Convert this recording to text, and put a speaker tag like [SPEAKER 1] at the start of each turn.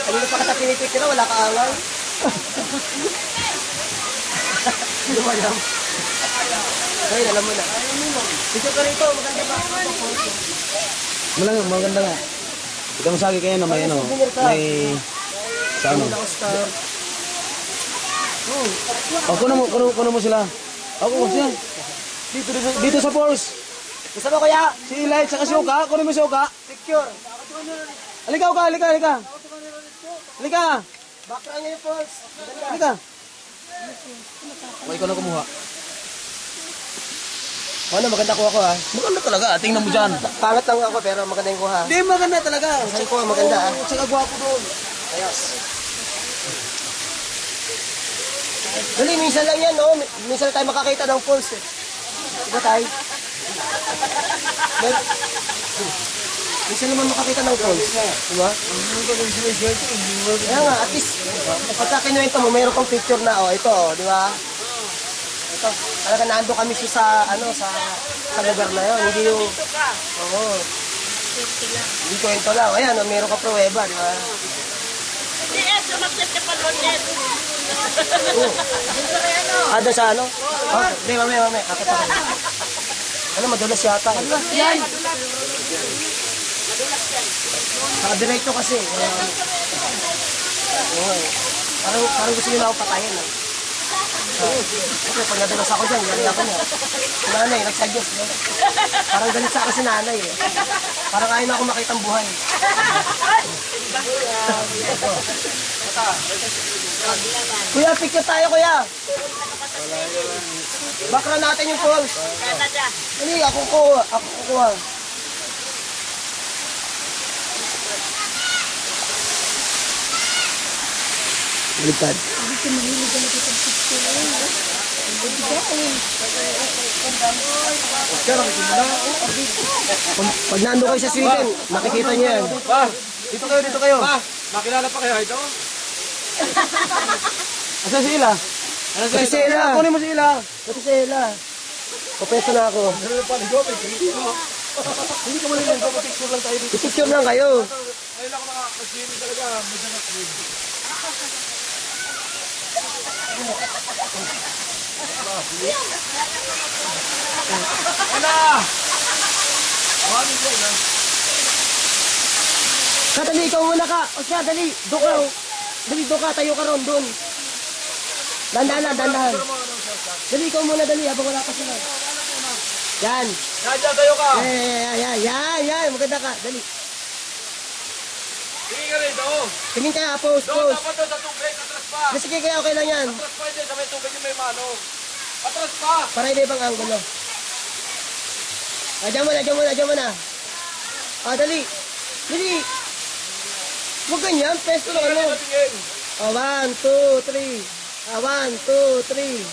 [SPEAKER 1] Ano pa kita pinipicture na, wala ka angal. Hindi mo alam. Ayun, alam mo na. Picture ka rito, maganda ba?
[SPEAKER 2] Maganda nga. Ikaw masagi kayo na may ano, may sa ano. Oh, kuno mo sila. Ako siya. Dito sa force.
[SPEAKER 1] Gusto mo kaya?
[SPEAKER 2] Si Eli at si Uka, kunin mo si Uka.
[SPEAKER 1] Picture.
[SPEAKER 2] Halika Uka, halika. Halika.
[SPEAKER 1] Background niya yung falls.
[SPEAKER 2] Halika. Ikaw na kumuha.
[SPEAKER 1] Ano, maganda kuha ko ha.
[SPEAKER 2] Maganda talaga, tingnan mo dyan.
[SPEAKER 1] Pangat lang ako pero maganda yung kuha.
[SPEAKER 2] Hindi, maganda talaga.
[SPEAKER 1] Saan kuha, maganda ha.
[SPEAKER 2] Tsaka gwapo doon.
[SPEAKER 1] Ayos. Dali, minsan lang yan, no? Minsan tayo makakita ng falls eh. Diba tayo? Minsan naman makakita ng falls. Diba? Kaya nga, at least, pagka kinuwento mo, mayroon kang picture na, oh, ito, oh, di ba? Ito, talaga naando kami siya sa, ano, sa lugar na yun. Hindi yung, hindi kwento lang. Ayan, oh, mayroon ka pruweba, di ba? Ada sa ano? Oh, hindi, mamaya. Akit ako. Ano, madulas yata. Madulas yan. Nakadiretso kasi. Parang gusto nila ako patayin. Kasi pag nadulas ako dyan, yari ako niya. Si nanay, nagsadyos. No? Parang galit sa akin si nanay. Eh. Parang ayaw na ako makitang buhay. Kuya, picture tayo, kuya. Background natin yung falls. Hindi, ako kukuha. Baliktad. Pag nando kayo sa Sweden, makikita niyo yan.
[SPEAKER 2] Pa, dito kayo. Pa, makilala pa kayo ito? Asa si Ila?
[SPEAKER 1] Pati si Ela.
[SPEAKER 2] Kunin mo si Ila.
[SPEAKER 1] Pati si Ela. Papesto na ako.
[SPEAKER 2] Hindi ka mali lang, picture lang tayo dito.
[SPEAKER 1] Picture lang kayo.
[SPEAKER 2] Ngayon ako nakakaswimming talaga, medyo na-swim. Wala!
[SPEAKER 1] Dali, ikaw muna ka. O siya, dali. Doon ka. Dali, doon ka. Tayo ka ron, doon. Dandahan. Dali, ikaw muna, dali. Habang wala pa sila. Yan.
[SPEAKER 2] Diyan tayo ka.
[SPEAKER 1] Yan. Maganda ka. Dali.
[SPEAKER 2] Tingin ka rito.
[SPEAKER 1] Tingin ka, pose.
[SPEAKER 2] Dapat doon sa tubig, atras pa.
[SPEAKER 1] Sige, kaya okay lang yan.
[SPEAKER 2] Atras pa din, sa may tubig yung may mano. Atras pa.
[SPEAKER 1] Para iba ibang angulo. Diyan muna. Dali. Huwag ganyan. Pesto lang ano.
[SPEAKER 2] Tingin.
[SPEAKER 1] 1, 2, 3. 1, 2, 3.